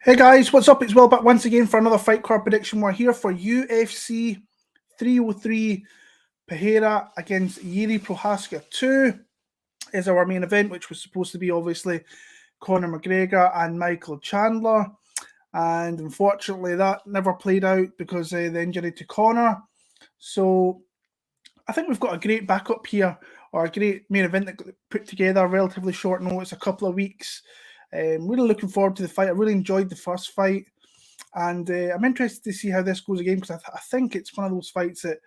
Hey guys, what's up? It's Will back once again for another fight card prediction. We're here for UFC 303 Pereira against Jiří Prochazka 2 is our main event, which was supposed to be obviously Conor McGregor and Michael Chandler. And unfortunately, that never played out because of the injury to Conor. So I think we've got a great backup here, or a great main event that got put together, relatively short notice, a couple of weeks. Really looking forward to the fight. I really enjoyed the first fight, and I'm interested to see how this goes again because I think it's one of those fights that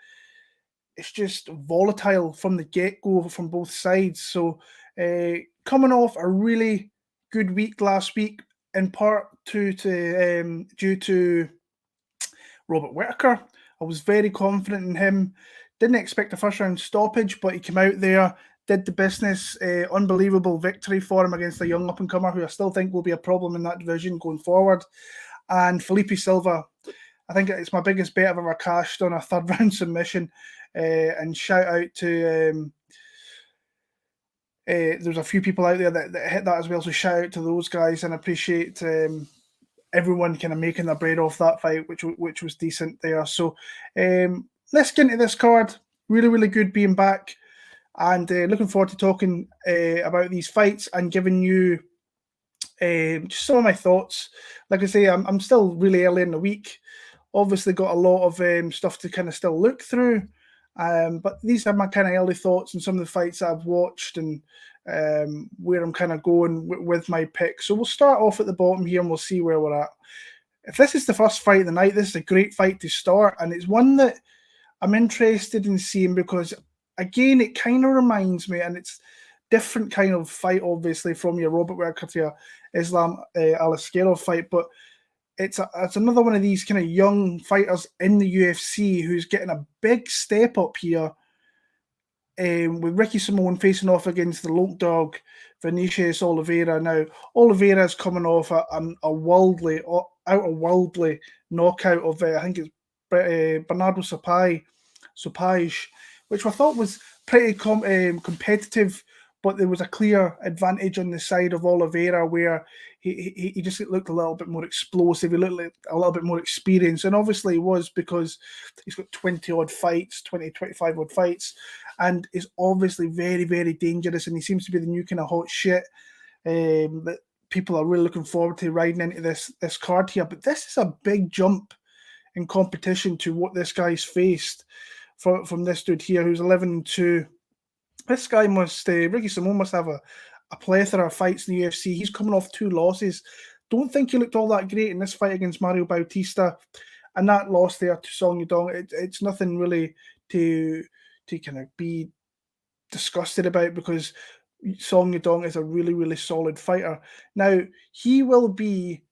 it's just volatile from the get-go from both sides. So coming off a really good week last week, in part due to Robert Whittaker. I was very confident in him. Didn't expect a first round stoppage, but he came out there, did the business. Unbelievable victory for him against a young up and comer who I still think will be a problem in that division going forward. And Felipe Silva, I think it's my biggest bet I've ever cashed on a third round submission. And shout out to there's a few people out there that hit that as well. So shout out to those guys and appreciate everyone kind of making their bread off that fight, which was decent there. So let's get into this card. Really, really good being back, and looking forward to talking about these fights and giving you just some of my thoughts. Like I say, I'm still really early in the week. Obviously, got a lot of stuff to kind of still look through. But these are my kind of early thoughts on some of the fights that I've watched and where I'm kind of going with my pick. So we'll start off at the bottom here and we'll see where we're at. If this is the first fight of the night, this is a great fight to start, and it's one that I'm interested in seeing because, again, it kind of reminds me, and it's different kind of fight, obviously, from your Robert Whittaker to your Islam Aliskerov fight, but it's another one of these kind of young fighters in the UFC who's getting a big step up here with Ricky Simone facing off against the local dog, Vinicius Oliveira. Now, Oliveira is coming off a worldly, out of worldly knockout of, I think it's Bernardo Supage, which I thought was pretty competitive, but there was a clear advantage on the side of Oliveira where he just looked a little bit more explosive. He looked like a little bit more experienced. And obviously he was because he's got 20-odd fights, 20, 25-odd fights, and is obviously very, very dangerous. And he seems to be the new kind of hot shit that people are really looking forward to riding into this card here. But this is a big jump in competition to what this guy's faced from this dude here who's 11-2. This guy Ricky Simone must have a plethora of fights in the UFC. He's coming off 2 losses. Don't think he looked all that great in this fight against Mario Bautista. And that loss there to Song Yadong, it's nothing really to kind of be disgusted about because Song Yadong is a really, really solid fighter. Now, he will be...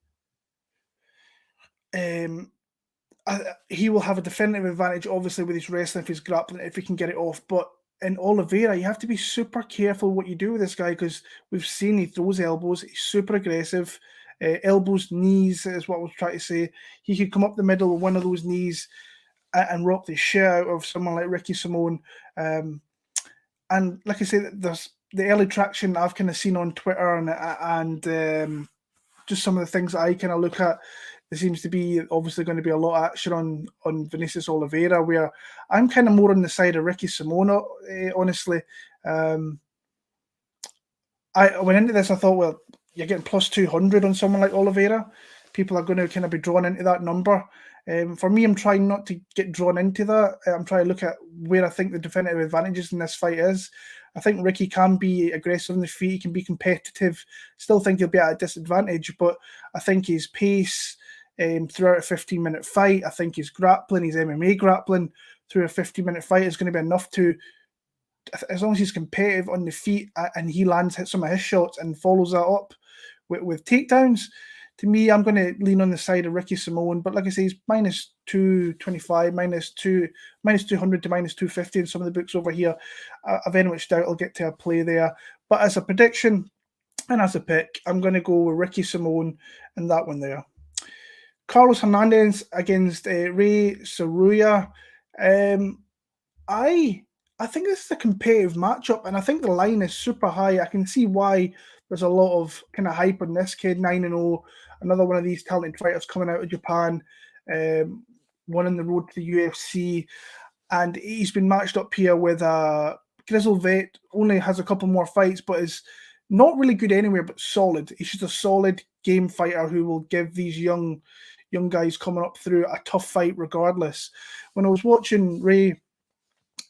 he will have a definitive advantage, obviously, with his wrestling, if he's grappling, if he can get it off. But in Oliveira, you have to be super careful what you do with this guy because we've seen he throws elbows. He's super aggressive. Elbows, knees is what I was trying to say. He could come up the middle with one of those knees and rock the shit out of someone like Ricky Simone. And like I say, there's the early traction I've kind of seen on Twitter and just some of the things that I kind of look at. There seems to be obviously going to be a lot of action on Vinicius Oliveira, where I'm kind of more on the side of Ricky Simone, honestly. I went into this, I thought, well, you're getting plus 200 on someone like Oliveira. People are going to kind of be drawn into that number. For me, I'm trying not to get drawn into that. I'm trying to look at where I think the definitive advantages in this fight is. I think Ricky can be aggressive on the feet. He can be competitive. Still think he'll be at a disadvantage, but I think his pace... throughout a 15-minute fight, I think his grappling, his MMA grappling through a 15-minute fight is going to be enough to, as long as he's competitive on the feet and he lands some of his shots and follows that up with takedowns, to me, I'm going to lean on the side of Ricky Simone. But like I say, he's minus 225, minus 200 to minus 250 in some of the books over here. I very much doubt I'll get to a play there. But as a prediction and as a pick, I'm going to go with Ricky Simone and that one there. Carlos Hernandez against Ray Tsuruya. I think this is a competitive matchup, and I think the line is super high. I can see why there's a lot of kind of hype on this kid, 9-0, another one of these talented fighters coming out of Japan, one on the road to the UFC, and he's been matched up here with a grizzled vet, only has a couple more fights, but is not really good anywhere, but solid. He's just a solid game fighter who will give these young guys coming up through a tough fight regardless. When I was watching Ray,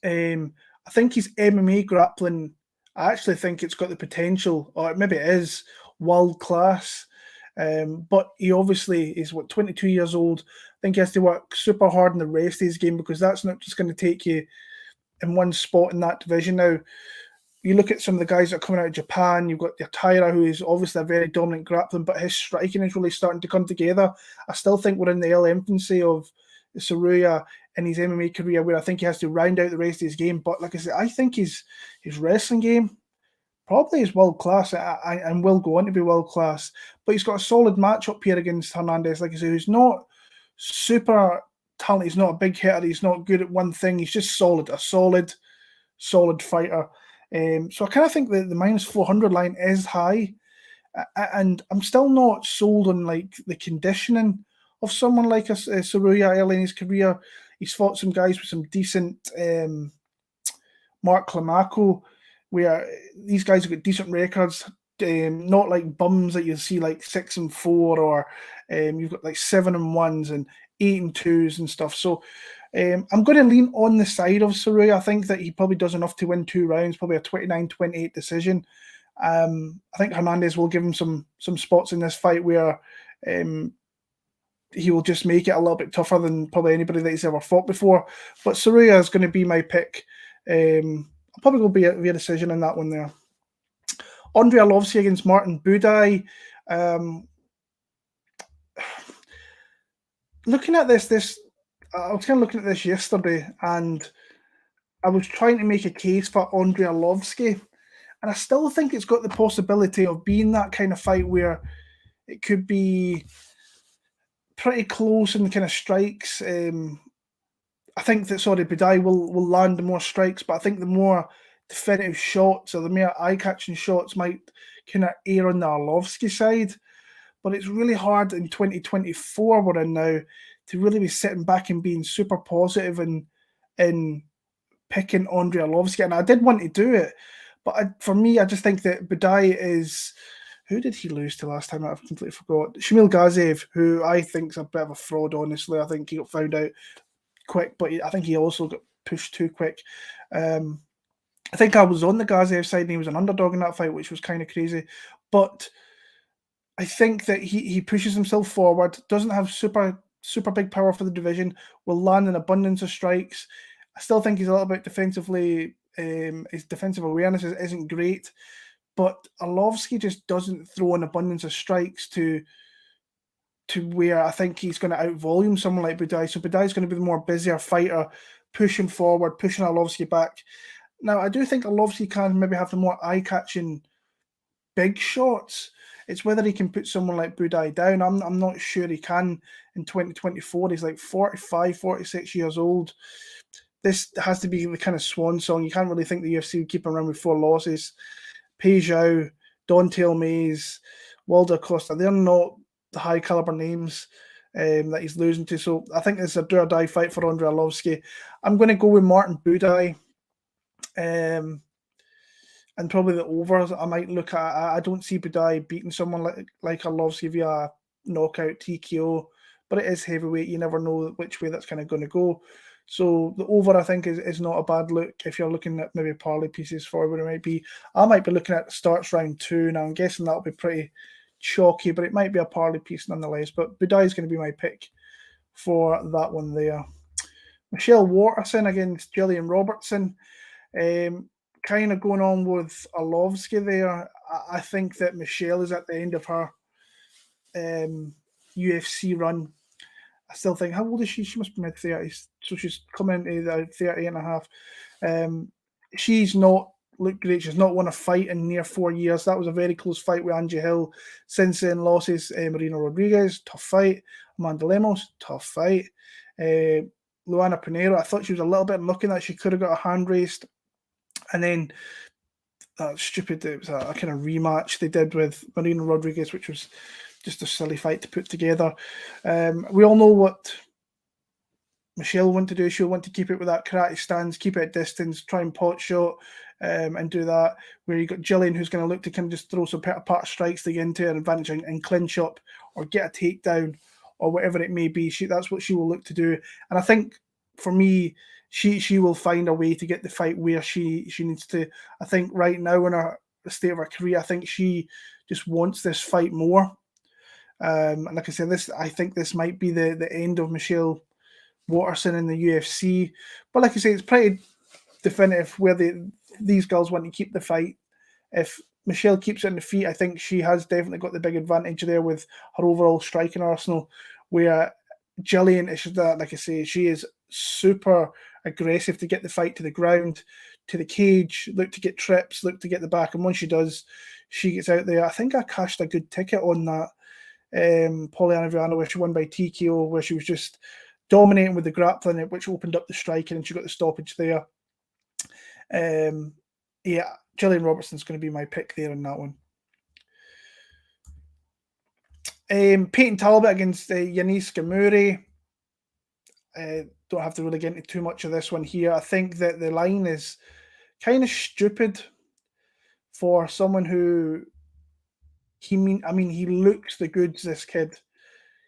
I think his MMA grappling, I actually think it's got the potential, or maybe it is, world class. But he obviously is 22 years old. I think he has to work super hard in the rest of his game, because that's not just going to take you in one spot in that division. Now, you look at some of the guys that are coming out of Japan, you've got Taira, who is obviously a very dominant grappling, but his striking is really starting to come together. I still think we're in the early infancy of Tsuruya in his MMA career, where I think he has to round out the rest of his game. But like I said, I think his wrestling game probably is world class, and will go on to be world class. But he's got a solid matchup here against Hernandez, like I say, who's not super talented. He's not a big hitter. He's not good at one thing. He's just solid, a solid fighter. So I kind of think that the minus 400 line is high, and I'm still not sold on like the conditioning of someone like a Tsuruya early in his career. He's fought some guys with some decent Mark Climaco, where these guys have got decent records, not like bums that you see like 6-4, or you've got like 7-1s and 8-2s and stuff. So I'm going to lean on the side of Tsuruya. I think that he probably does enough to win 2 rounds, probably a 29-28 decision. I think Hernandez will give him some spots in this fight where he will just make it a little bit tougher than probably anybody that he's ever fought before. But Tsuruya is going to be my pick. I'll probably go via decision in that one there. Andre Arlovski against Martin Buday. Looking at this, I was kind of looking at this yesterday, and I was trying to make a case for Andre Arlovski, and I still think it's got the possibility of being that kind of fight where it could be pretty close in kind of strikes. I think that Buday will land the more strikes, but I think the more definitive shots or the more eye-catching shots might kind of err on the Arlovski side. But it's really hard in 2024 we're in now to really be sitting back and being super positive in picking Andre Arlovski. And I did want to do it, but for me, I just think that Buday is... Who did he lose to last time? I've completely forgot. Shamil Gaziev, who I think is a bit of a fraud, honestly. I think he got found out quick, but I think he also got pushed too quick. I think I was on the Gaziev side and he was an underdog in that fight, which was kind of crazy. But I think that he pushes himself forward, doesn't have super big power for the division, will land an abundance of strikes. I still think he's a little bit defensively, his defensive awareness isn't great, but Arlovski just doesn't throw an abundance of strikes to where I think he's going to outvolume someone like Buday. So Buday's going to be the more busier fighter, pushing forward, pushing Arlovski back. Now, I do think Arlovski can maybe have the more eye-catching big shots. It's whether he can put someone like Buday down. I'm not sure he can in 2024. He's like 45, 46 years old. This has to be the kind of swan song. You can't really think the UFC would keep him around with 4 losses. Peugeot, Dontel Mays, Walter Costa, they're not the high caliber names that he's losing to. So I think it's a do or die fight for Andre Arlovski. I'm going to go with Martin Buday. And probably the overs I might look at. I don't see Buday beating someone like Arlovski via knockout, TKO, but it is heavyweight. You never know which way that's kind of going to go. So the over, I think, is not a bad look if you're looking at maybe parlay pieces for what it might be. I might be looking at starts round 2. Now, I'm guessing that'll be pretty chalky, but it might be a parlay piece nonetheless. But Buday is going to be my pick for that one there. Michelle Waterson against Gillian Robertson. Kind of going on with Arlovski there. I think that Michelle is at the end of her UFC run. I still think, how old is she? She must be mid-30s. So she's coming into the 30 and a half. She's not looked great. She's not won a fight in near 4 years. That was a very close fight with Angie Hill. Since then, losses. Marina Rodriguez, tough fight. Amanda Lemos, tough fight. Luana Pinheiro, I thought she was a little bit unlucky that she could have got a hand raised. And then that stupid. It was a kind of rematch they did with Marino Rodriguez, which was just a silly fight to put together. We all know what Michelle want to do. She'll want to keep it with that karate stance, keep it at distance, try and pot shot, and do that. Where you got Gillian, who's going to look to kind of just throw some part strikes to get into an advantage and clinch up or get a takedown or whatever it may be. That's what she will look to do. And I think for me, she will find a way to get the fight where she needs to. I think right now in the state of her career, I think she just wants this fight more. And like I said, I think this might be the end of Michelle Waterson in the UFC. But like I say, it's pretty definitive where these girls want to keep the fight. If Michelle keeps it in the feet, I think she has definitely got the big advantage there with her overall striking arsenal, where Gillian is that, like I say, she is super aggressive to get the fight to the ground, to the cage, look to get trips, look to get the back. And once she does, she gets out there. I think I cashed a good ticket on that Polyana Viana where she won by TKO, where she was just dominating with the grappling, which opened up the striking, and she got the stoppage there. Yeah, Gillian Robertson's going to be my pick there in that one. Peyton Talbott against Yanis Ghemmouri. Don't have to really get into too much of this one here. I think that the line is kind of stupid for someone who he looks the goods, this kid.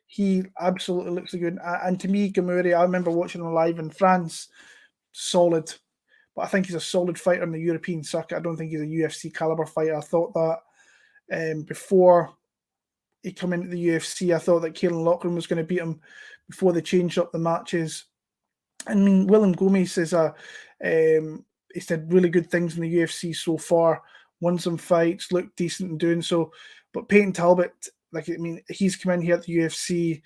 He absolutely looks the good. And to me, Ghemmouri, I remember watching him live in France, solid. But I think he's a solid fighter in the European circuit. I don't think he's a UFC caliber fighter. I thought that before he come into the UFC, I thought that Kieran Loughran was going to beat him before they changed up the matches. I mean, William Gomez is he's did really good things in the UFC so far. Won some fights, looked decent in doing so. But Peyton Talbott, he's come in here at the UFC,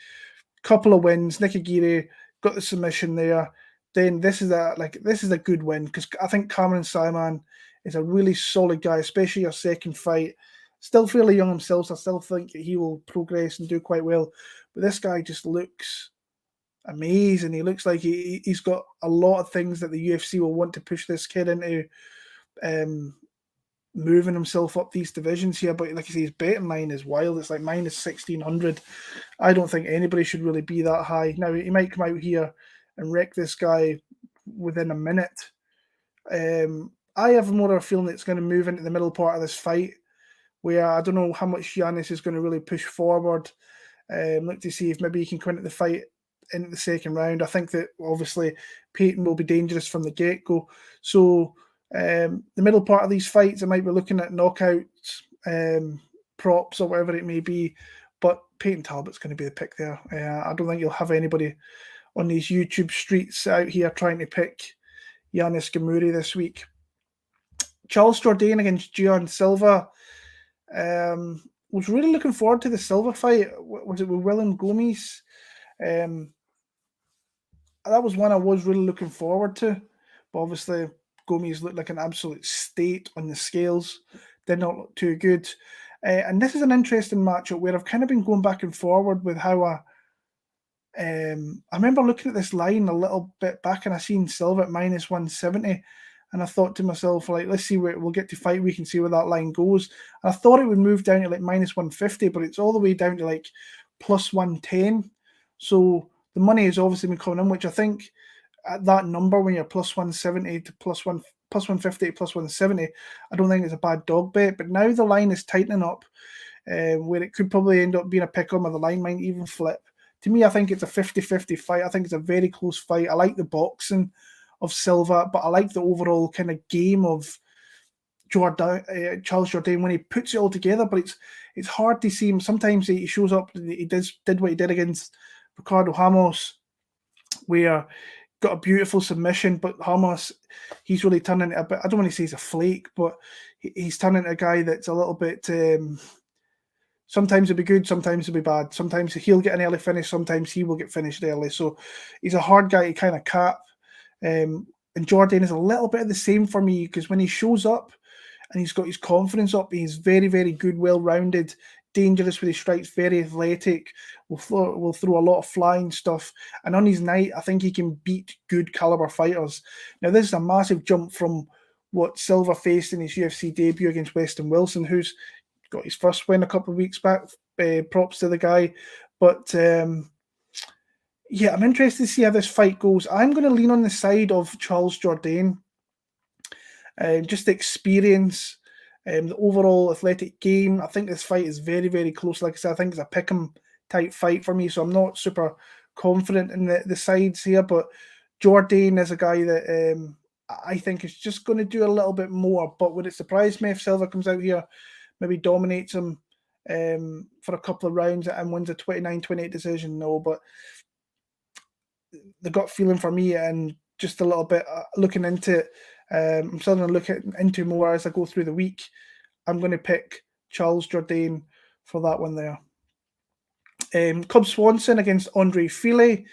couple of wins. Nikigiri got the submission there. Then this is a good win because I think Cameron Simon is a really solid guy, especially your second fight. Still fairly young himself, so I still think he will progress and do quite well. But this guy just looks amazing. He looks like he's got a lot of things that the UFC will want to push this kid into, moving himself up these divisions here. But like I say, his betting line is wild. It's like minus 1,600. I don't think anybody should really be that high. Now, he might come out here and wreck this guy within a minute. I have more of a feeling it's going to move into the middle part of this fight, where I don't know how much Yanis is going to really push forward. Look to see if maybe he can come into the fight into the second round. I think that obviously Peyton will be dangerous from the get-go. So the middle part of these fights, I might be looking at knockouts, props, or whatever it may be. But Peyton Talbott's going to be the pick there. I don't think you'll have anybody on these YouTube streets out here trying to pick Yanis Ghemmouri this week. Charles Jourdain against Gian Silva. Was really looking forward to the Silva fight. Was it with William Gomez? That was one I was really looking forward to. But obviously, Gomez looked like an absolute state on the scales. Did not look too good. And this is an interesting matchup where I've kind of been going back and forward with how I remember looking at this line a little bit back and I seen Silva at minus 170. And I thought to myself, like, let's see where we'll get to fight. We can see where that line goes. And I thought it would move down to like minus 150, but it's all the way down to like plus 110. So the money has obviously been coming in, which I think at that number, when you're plus 170 to plus 150 to plus 170, I don't think it's a bad dog bet. But now the line is tightening up, where it could probably end up being a pick 'em, or the line might even flip. To me, I think it's a 50-50 fight. I think it's a very close fight. I like the boxing of Silva, but I like the overall kind of game of Jourdain, Charles Jourdain, when he puts it all together. But it's hard to see him. Sometimes he shows up. He did what he did against Ricardo Ramos, where got a beautiful submission. But Ramos, he's really turning into a bit. I don't want to say he's a flake, but he's turning into a guy that's a little bit. Sometimes he'll be good, sometimes he'll be bad. Sometimes he'll get an early finish, sometimes he will get finished early. So he's a hard guy to kind of cap. And Jourdain is a little bit of the same for me, because when he shows up and he's got his confidence up, he's very, very good, well-rounded, dangerous with his strikes, very athletic, will throw a lot of flying stuff. And on his night, I think he can beat good caliber fighters. Now, this is a massive jump from what Silva faced in his UFC debut against Weston Wilson, who's got his first win a couple of weeks back. Props to the guy. But yeah, I'm interested to see how this fight goes. I'm going to lean on the side of Charles Jourdain. Just the experience, the overall athletic game. I think this fight is very, very close. Like I said, I think it's a pick'em type fight for me, so I'm not super confident in the sides here. But Jourdain is a guy that I think is just going to do a little bit more. But would it surprise me if Silva comes out here, maybe dominates him for a couple of rounds and wins a 29-28 decision? No, but the gut feeling for me, and just a little bit looking into it, I'm still going to look into more as I go through the week. I'm going to pick Charles Jourdain for that one there. Cub Swanson against Andre Fili.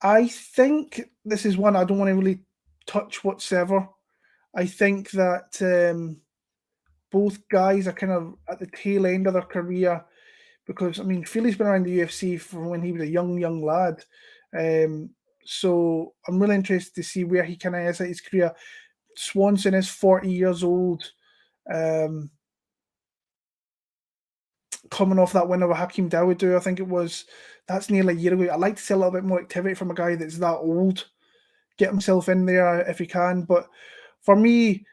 I think this is one I don't want to really touch whatsoever. I think that both guys are kind of at the tail end of their career, because, I mean, Fili's been around the UFC from when he was a young lad. So I'm really interested to see where he kind of is at his career. Swanson is 40 years old, coming off that win over Hakeem Dawodu, I think it was. That's nearly a year ago. I'd like to see a little bit more activity from a guy that's that old. Get himself in there if he can. But for me,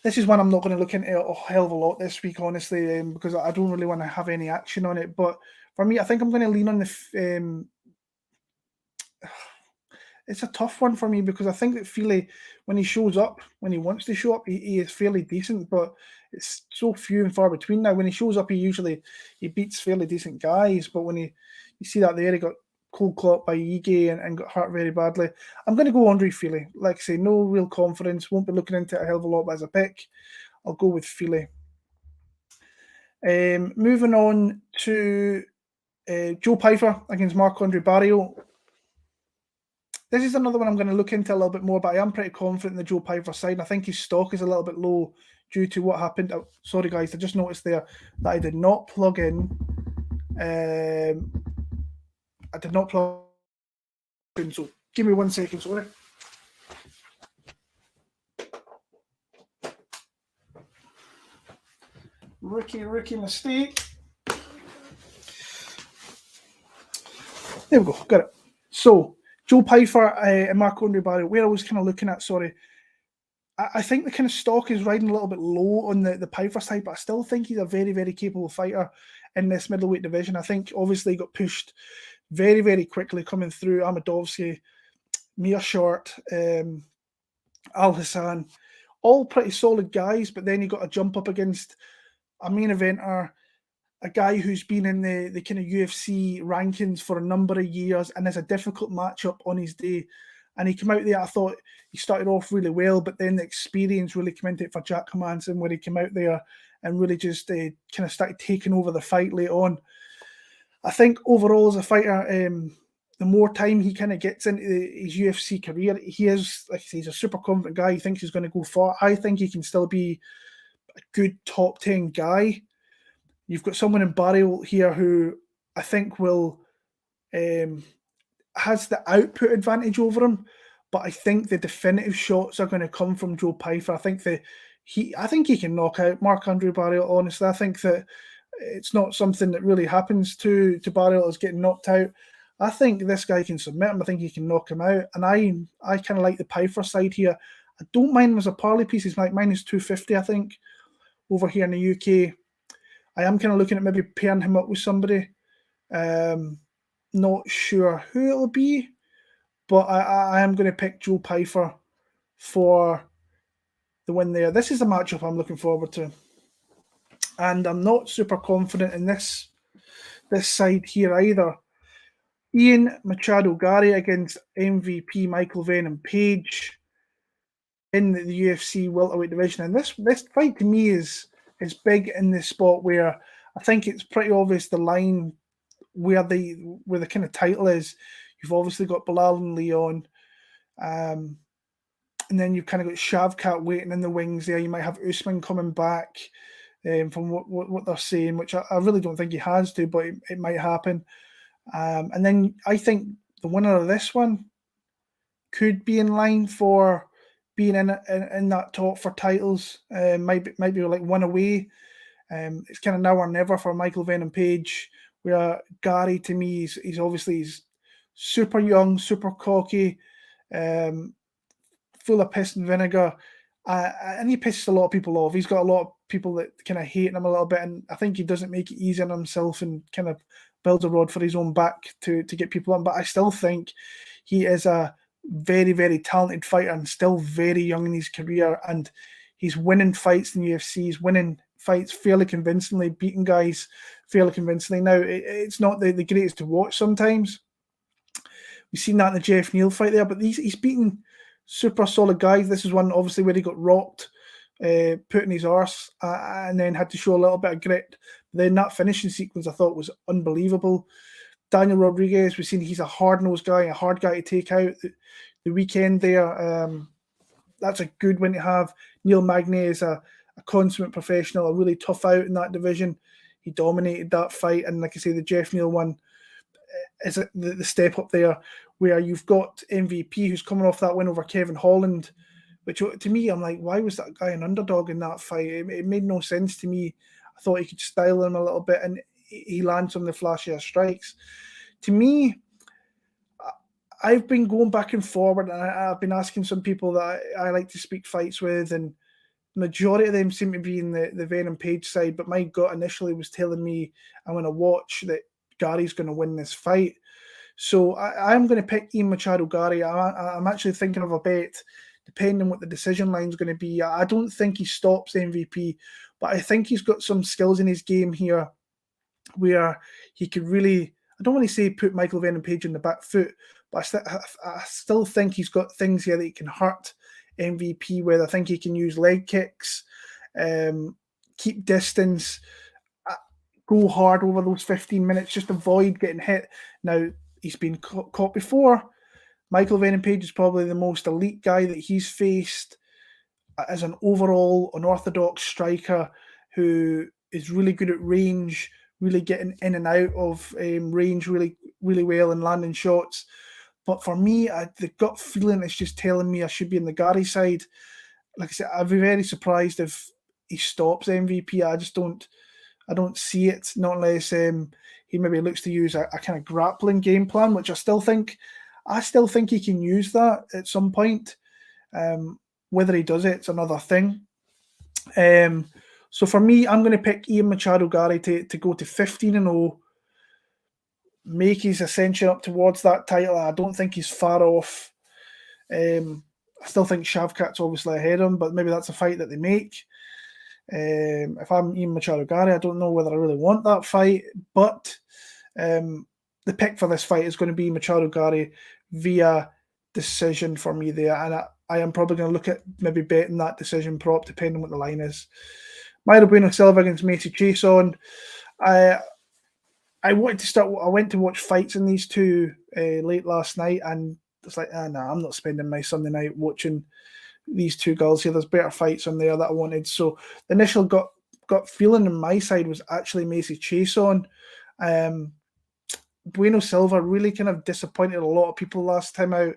this is one I'm not going to look into a hell of a lot this week, honestly, because I don't really want to have any action on it. But for me, I think I'm going to lean on the it's a tough one for me, because I think that Fili, when he shows up, when he wants to show up, he is fairly decent, but it's so few and far between now. When he shows up, he beats fairly decent guys, but when you see that there, he got cold clocked by Ige and got hurt very badly. I'm going to go Andre Fili. Like I say, no real confidence, won't be looking into it a hell of a lot, but as a pick, I'll go with Fili. Moving on to Joe Pyfer against Marc-Andre Barriault. This is another one I'm going to look into a little bit more, but I am pretty confident in the Joe Pyfer side. I think his stock is a little bit low due to what happened. Oh, sorry, guys, I just noticed there that I did not plug in. I did not plug in, so give me 1 second, sorry. Rookie mistake. There we go, got it. So, Joe Pyfer and Marc-Andre Barriault, where I was kind of looking at, sorry, I think the kind of stock is riding a little bit low on the Pyfer side, but I still think he's a very, very capable fighter in this middleweight division. I think obviously he got pushed very, very quickly coming through. Ahmedovsky, Mearshart, Al Hassan, all pretty solid guys, but then he got a jump up against a main eventer, a guy who's been in the kind of UFC rankings for a number of years and is a difficult matchup on his day. And he came out there, I thought he started off really well, but then the experience really came into it for Jack Hermansson, where he came out there and really just kind of started taking over the fight late on. I think overall as a fighter, the more time he kind of gets into his UFC career, he is, like I say, he's a super confident guy. He thinks he's going to go far. I think he can still be a good top 10 guy. You've got someone in Barriault here who I think will has the output advantage over him, but I think the definitive shots are going to come from Joe Pyfer. I think he can knock out Marc-Andre Barriault. Honestly, I think that it's not something that really happens to Barriault as getting knocked out. I think this guy can submit him. I think he can knock him out, and I kind of like the Pyfer side here. I don't mind him as a parlay piece. He's like minus 250, I think, over here in the UK. I am kind of looking at maybe pairing him up with somebody. Not sure who it'll be, but I am going to pick Joe Pyfer for the win there. This is a matchup I'm looking forward to. And I'm not super confident in this side here either. Ian Machado Garry against MVP Michael Venom Page in the UFC welterweight division. And this fight to me is big in this spot where I think it's pretty obvious the line where the kind of title is. You've obviously got Bilal and Leon, and then you've kind of got Shavkat waiting in the wings there. You might have Usman coming back from what they're saying, which I really don't think he has to, but it might happen. And then I think the winner of this one could be in line for being in that talk for titles. Might be like one away. It's kind of now or never for Michael Venom Page. Where Garry, to me, he's super young, super cocky, full of piss and vinegar, and he pisses a lot of people off. He's got a lot of people that kind of hate him a little bit, and I think he doesn't make it easy on himself and kind of builds a rod for his own back to get people on. But I still think he is a very, very talented fighter and still very young in his career, and he's winning fights in the UFC. He's winning fights fairly convincingly, beating guys fairly convincingly. Now, it's not the greatest to watch sometimes. We've seen that in the Jeff Neal fight there, but he's beaten super solid guys. This is one, obviously, where he got rocked, put in his arse, and then had to show a little bit of grit. But then that finishing sequence I thought was unbelievable. Daniel Rodriguez, we've seen he's a hard-nosed guy, a hard guy to take out. The weekend there, that's a good one to have. Neil Magny is a consummate professional, a really tough out in that division. He dominated that fight, and like I say, the Jeff Neal one is the step up there, where you've got MVP who's coming off that win over Kevin Holland, which to me, I'm like, why was that guy an underdog in that fight? It made no sense to me. I thought he could style him a little bit, and he lands some of the flashier strikes. To me, I've been going back and forward, and I've been asking some people that I like to speak fights with, and majority of them seem to be in the Venom Page side, but my gut initially was telling me I'm going to watch that Garry's going to win this fight. So I'm going to pick Ian Machado Garry. I'm actually thinking of a bet, depending on what the decision line is going to be. I don't think he stops MVP, but I think he's got some skills in his game here where he could really, I don't want to say put Michael Venom Page in the back foot, but I still think he's got things here that he can hurt MVP with. I think he can use leg kicks, keep distance, go hard over those 15 minutes, just avoid getting hit. Now, he's been caught before. Michael Venom Page is probably the most elite guy that he's faced as an overall unorthodox striker who is really good at range, really getting in and out of range really, really well and landing shots. But for me, the gut feeling is just telling me I should be in the Garry side. Like I said, I'd be very surprised if he stops MVP. I don't see it, not unless he maybe looks to use a kind of grappling game plan, which I still think he can use that at some point. Whether he does it's another thing. So for me, I'm going to pick Ian Machado Garry to go to 15-0, make his ascension up towards that title. I don't think he's far off. I still think Shavkat's obviously ahead of him, but maybe that's a fight that they make. If I'm Ian Machado Garry, I don't know whether I really want that fight, but the pick for this fight is going to be Machado Garry via decision for me there, and I am probably going to look at maybe betting that decision prop depending on what the line is. Mayra Bueno Silva against Macy Chiasson. I went to watch fights in these two late last night, and it's like, nah, I'm not spending my Sunday night watching these two girls here. There's better fights on there that I wanted. So the initial gut feeling on my side was actually Macy Chiasson. Bueno Silva really kind of disappointed a lot of people last time out.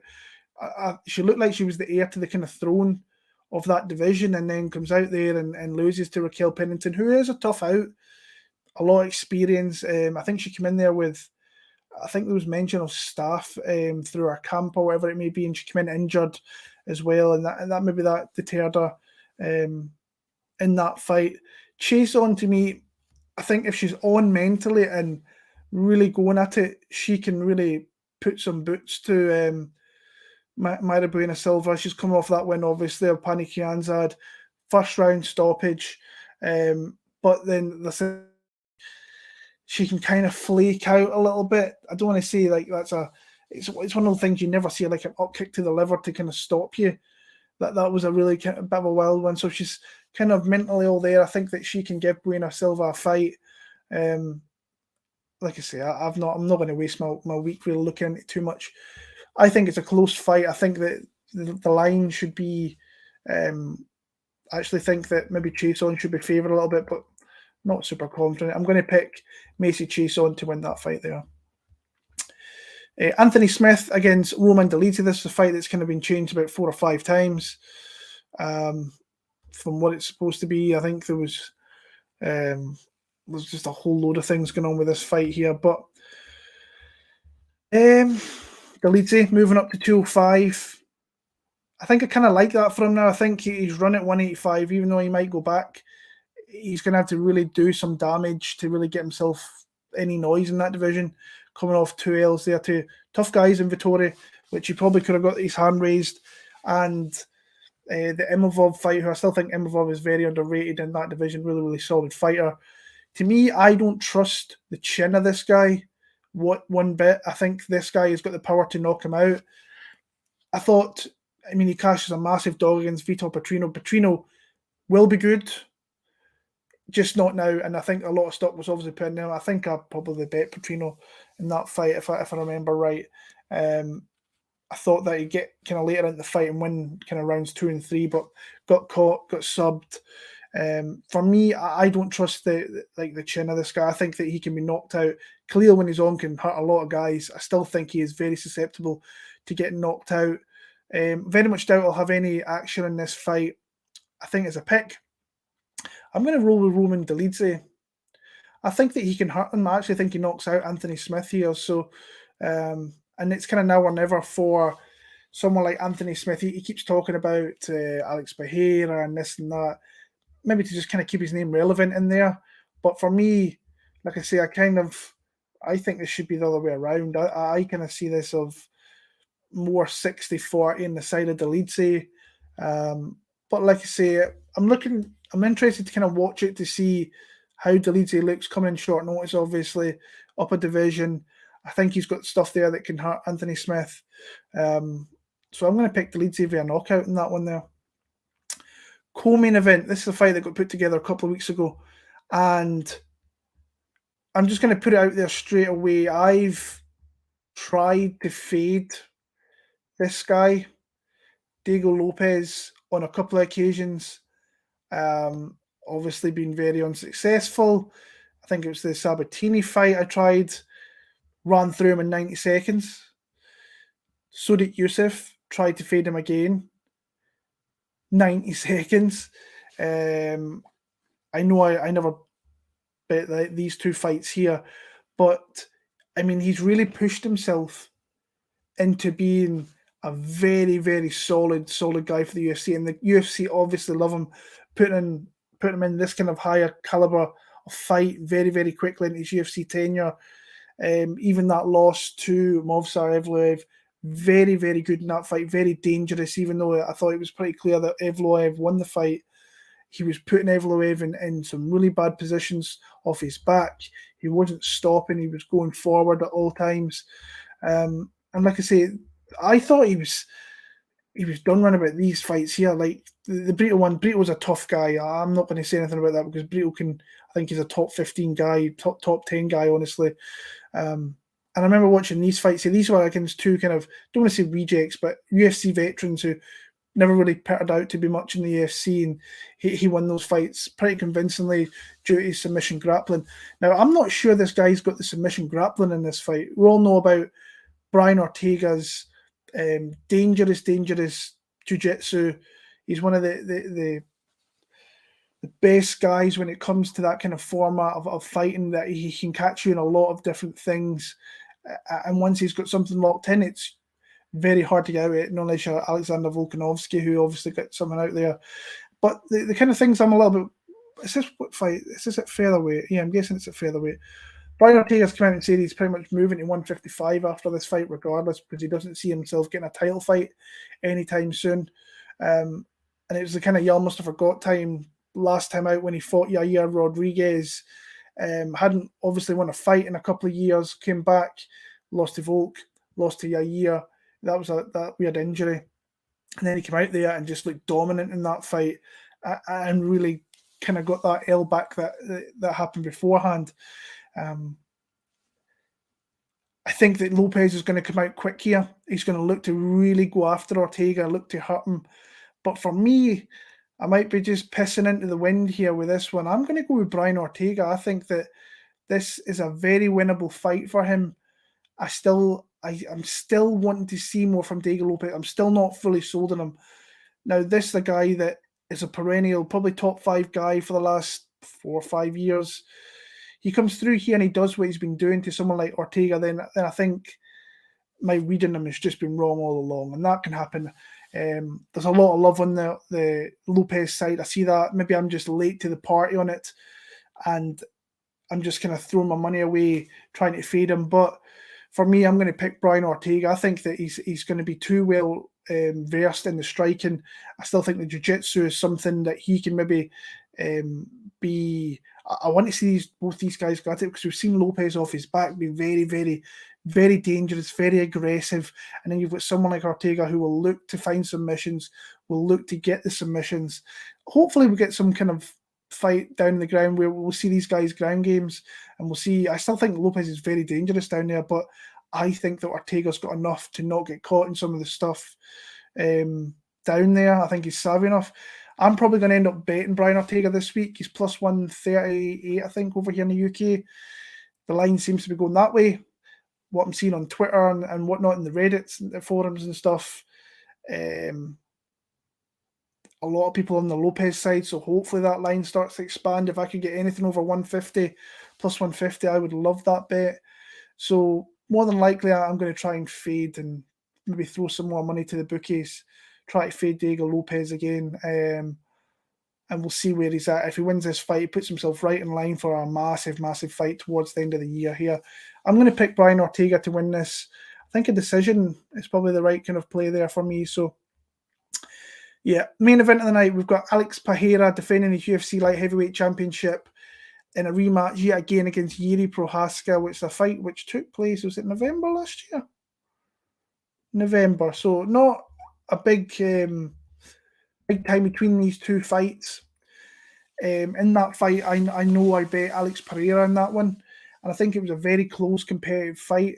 She looked like she was the heir to the kind of throne of that division, and then comes out there and loses to Raquel Pennington, who is a tough out, a lot of experience. I think she came in there with, I think there was mention of staff through her camp or whatever it may be, and she came in injured as well, and that maybe that deterred her in that fight. Chiasson, to me, I think if she's on mentally and really going at it, she can really put some boots to Mayra Bueno Silva. She's come off that win, obviously, of Pani Kianzad, first round stoppage, but then she can kind of flake out a little bit. I don't want to say like it's one of the things you never see, like an up kick to the liver to kind of stop you. That was a really kind of bit of a wild one. So she's kind of mentally all there. I think that she can give Bueno Silva a fight. Like I say, I'm not going to waste my week really looking into it too much. I think it's a close fight. I think that the line should be. I actually think that maybe Chiasson should be favoured a little bit, but not super confident. I'm going to pick Macy Chiasson to win that fight there. Anthony Smith against Roman Dolidze. This is a fight that's kind of been changed about 4 or 5 times. from what it's supposed to be. I think there's just a whole load of things going on with this fight here. But Dolidze moving up to 205. I think I kind of like that for him now. I think he's run at 185, even though he might go back. He's going to have to really do some damage to really get himself any noise in that division. Coming off 2 L's there to tough guys in Vittori, which he probably could have got his hand raised. And the Imavov fight, who I still think Imavov is very underrated in that division, really, really solid fighter. To me, I don't trust the chin of this guy one bit. I think this guy has got the power to knock him out. He cashes a massive dog against Vitor Petrino. Petrino will be good, just not now. And I think a lot of stock was obviously put in there. I think I probably bet Petrino in that fight, if I remember right. I thought that he'd get kind of later into the fight and win kind of rounds 2 and 3, but got caught, got subbed. For me, I don't trust the chin of this guy. I think that he can be knocked out. Khalil, when he's on, can hurt a lot of guys. I still think he is very susceptible to getting knocked out. Very much doubt I'll have any action in this fight. I think it's a pick. I'm going to roll with Roman Dolidze. I think that he can hurt him. I actually think he knocks out Anthony Smith here. So, and it's kind of now or never for someone like Anthony Smith. He keeps talking about Alex Pereira and this and that. Maybe to just kind of keep his name relevant in there. But for me, like I say, I think this should be the other way around. I kind of see this of more 60-40 in the side of Dolidze. But like I say, I'm interested to kind of watch it to see how Dolidze looks coming in short notice, obviously, up a division. I think he's got stuff there that can hurt Anthony Smith. So I'm going to pick Dolidze via knockout in that one there. Co-main event. This is a fight that got put together a couple of weeks ago. And I'm just going to put it out there straight away. I've tried to fade this guy, Diego Lopez, on a couple of occasions. Obviously been very unsuccessful. I think it was the Sabatini fight I tried, ran through him in 90 seconds. So did Yusuf, tried to fade him again. 90 seconds. I know I never bet these two fights here, but I mean, he's really pushed himself into being a very, very solid guy for the UFC, and the UFC obviously love him, putting him in this kind of higher caliber of fight very, very quickly in his UFC tenure. Even that loss to Movsar Evloev, very, very good in that fight, very dangerous, even though I thought it was pretty clear that Evloev won the fight. He was putting Evloev in some really bad positions off his back. He wasn't stopping. He was going forward at all times. And like I say, I thought he was done running about these fights here. Like the Brito one, Brito was a tough guy. I'm not going to say anything about that because Brito I think he's a top 15 guy, top 10 guy, honestly. And I remember watching these fights. These were against two kind of, don't want to say rejects, but UFC veterans who never really pitted out to be much in the UFC, and he won those fights pretty convincingly due to his submission grappling. Now, I'm not sure this guy's got the submission grappling in this fight. We all know about Brian Ortega's dangerous jiu-jitsu. He's one of the best guys when it comes to that kind of format of fighting, that he can catch you in a lot of different things. And once he's got something locked in, it's very hard to get out of it, not unless you're Alexander Volkanovski, who obviously got something out there. But the kind of things I'm a little bit... Is this what fight? Is this at featherweight? Yeah, I'm guessing it's at featherweight. Brian Ortega's come out and said he's pretty much moving to 155 after this fight regardless, because he doesn't see himself getting a title fight anytime soon. And it was the kind of y'all must have forgot time last time out when he fought Yair Rodriguez. Hadn't obviously won a fight in a couple of years, came back, lost to Volk, lost to Yair. That was that weird injury. And then he came out there and just looked dominant in that fight and really kind of got that L back that happened beforehand. I think that Lopez is going to come out quick here. He's going to look to really go after Ortega, look to hurt him. But for me, I might be just pissing into the wind here with this one. I'm going to go with Brian Ortega. I think that this is a very winnable fight for him. I'm still wanting to see more from Diego Lopez. I'm still not fully sold on him. Now, this is a guy that is a perennial, probably top 5 guy for the last 4 or 5 years. He comes through here and he does what he's been doing to someone like Ortega, then I think my reading him has just been wrong all along, and that can happen. There's a lot of love on the Lopez side. I see that. Maybe I'm just late to the party on it, and I'm just kind of throwing my money away trying to fade him. But for me, I'm going to pick Brian Ortega. I think that he's going to be too well versed in the striking. I still think the jiu-jitsu is something that he can maybe be. I want to see both these guys go at it, because we've seen Lopez off his back be very, very, very dangerous, very aggressive. And then you've got someone like Ortega who will look to find submissions, will look to get the submissions. Hopefully we get some kind of fight down the ground where we'll see these guys ground games, and we'll see. I still think Lopez is very dangerous down there, but I think that Ortega's got enough to not get caught in some of the stuff down there. I think he's savvy enough. I'm probably going to end up betting Brian Ortega this week. He's plus 138, I think, over here in the UK. The line seems to be going that way. What I'm seeing on Twitter and whatnot in the Reddits, the forums and stuff. A lot of people on the Lopez side, so hopefully that line starts to expand. If I could get anything over 150, plus 150, I would love that bet. So more than likely, I'm going to try and fade and maybe throw some more money to the bookies. Try to fade Diego Lopez again, and we'll see where he's at. If he wins this fight, he puts himself right in line for a massive, massive fight towards the end of the year here. I'm going to pick Brian Ortega to win this. I think a decision is probably the right kind of play there for me. So, yeah, main event of the night, we've got Alex Pereira defending the UFC Light Heavyweight Championship in a rematch yet again against Jiří Prochazka, which is a fight which took place, was it November last year? November. So not a big time between these two fights. In that fight, I know I bet Alex Pereira in that one, and I think it was a very close competitive fight.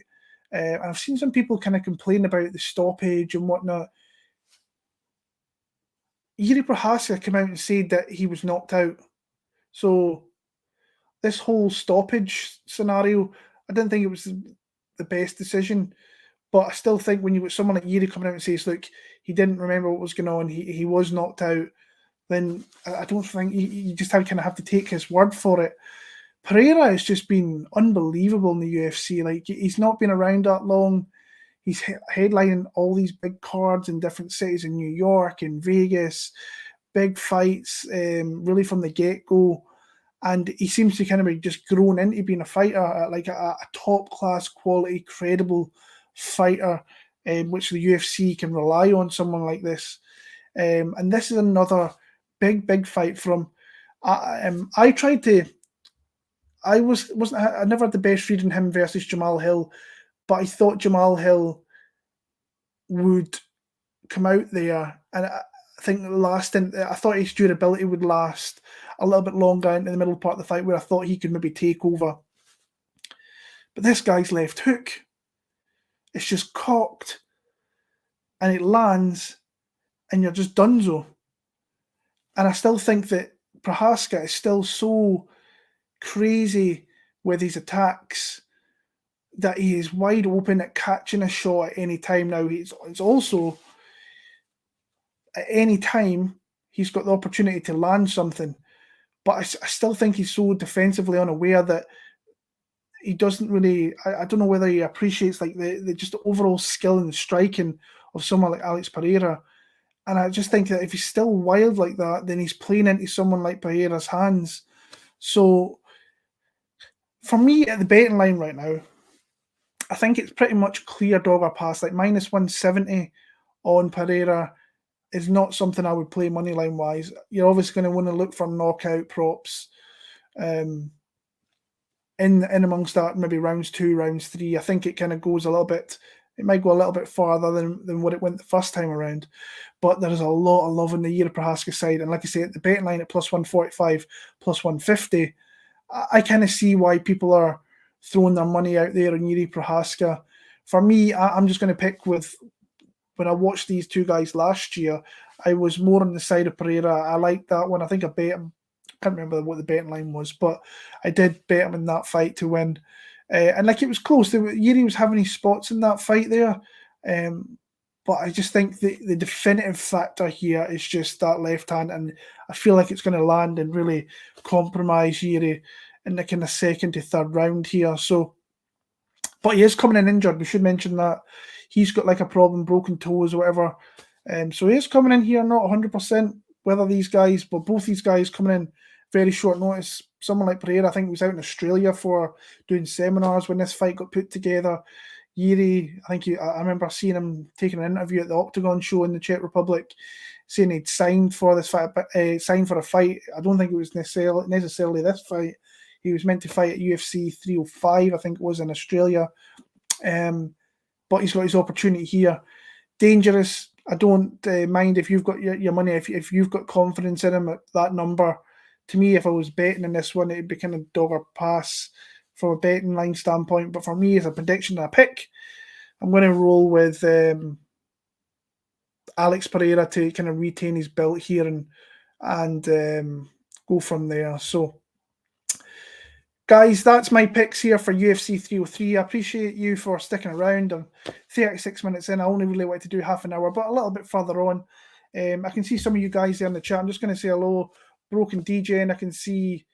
And I've seen some people kind of complain about the stoppage and whatnot. Jiří Prochazka came out and said that he was knocked out. So this whole stoppage scenario, I didn't think it was the best decision. But I still think when you got someone like Jiří coming out and says, look, he didn't remember what was going on, he was knocked out, then I don't think you just kind of have to take his word for it. Pereira has just been unbelievable in the UFC. Like, he's not been around that long. He's headlining all these big cards in different cities in New York, in Vegas, big fights, really from the get-go. And he seems to kind of be just grown into being a fighter, like a top-class quality, credible fighter, which the UFC can rely on someone like this. And this is another big fight from. I never had the best reading him versus Jamal Hill, but I thought Jamal Hill would come out there, and I think I thought his durability would last a little bit longer into the middle part of the fight, where I thought he could maybe take over. But this guy's left hook, it's just cocked, and it lands, and you're just donezo. And I still think that Prochazka is still so crazy with his attacks that he is wide open at catching a shot at any time. Now, it's also at any time he's got the opportunity to land something, but I still think he's so defensively unaware that he doesn't really. I don't know whether he appreciates like the just the overall skill and striking of someone like Alex Pereira. And I just think that if he's still wild like that, then he's playing into someone like Pereira's hands. So for me, at the betting line right now, I think it's pretty much clear dog or pass. Like minus 170 on Pereira is not something I would play money line wise. You're obviously going to want to look for knockout props in amongst that, maybe rounds 2, rounds 3. I think it kind of goes a little bit. It might go a little bit farther than what it went the first time around. But there is a lot of love on the Jiří Prochazka side. And like I say, at the betting line at plus 145, plus 150, I kind of see why people are throwing their money out there on Jiří Prochazka. For me, I'm just going to pick with, when I watched these two guys last year, I was more on the side of Pereira. I liked that one. I think I bet him. I can't remember what the betting line was, but I did bet him in that fight to win. And like it was close. Jiří was having his spots in that fight there. But I just think the definitive factor here is just that left hand, and I feel like it's going to land and really compromise Ghemmouri in the kind of second to third round here. So, but he is coming in injured. We should mention that he's got like a problem, broken toes or whatever. So he is coming in here not 100%. Whether these guys, but both these guys coming in very short notice. Someone like Pereira, I think, was out in Australia for doing seminars when this fight got put together. Ghemmouri, I remember seeing him taking an interview at the Octagon show in the Czech Republic, saying he'd signed for this fight, signed for a fight. I don't think it was necessarily this fight. He was meant to fight at UFC 305, I think it was, in Australia. But he's got his opportunity here. Dangerous. I don't mind if you've got your money, if you've got confidence in him at that number. To me, if I was betting in this one, it'd be kind of dog or pass from a betting line standpoint. But for me, as a prediction and a pick, I'm going to roll with Alex Pereira to kind of retain his belt here and go from there. So, guys, that's my picks here for UFC 303. I appreciate you for sticking around. I'm 36 minutes in. I only really wanted to do half an hour, but a little bit further on. I can see some of you guys there in the chat. I'm just going to say hello. Broken DJ, and I can see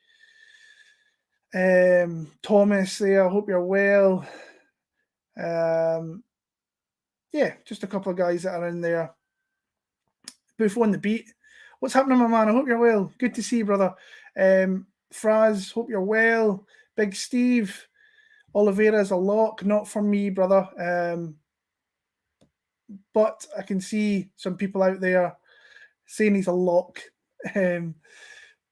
Thomas there. I hope you're well. Yeah, just a couple of guys that are in there. Buffo on the beat. What's happening, my man? I hope you're well. Good to see you, brother. Fraz, hope you're well. Big Steve, Oliveira is a lock. Not for me, brother. But I can see some people out there saying he's a lock.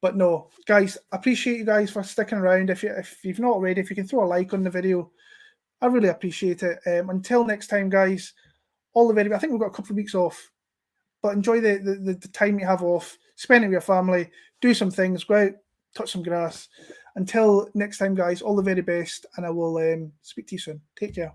But no, guys, I appreciate you guys for sticking around. If you've not already, if you can throw a like on the video, I really appreciate it. Until next time, guys, all the very best. I think we've got a couple of weeks off, but enjoy the time you have off. Spend it with your family. Do some things. Go out, touch some grass. Until next time, guys, all the very best, and I will speak to you soon. Take care.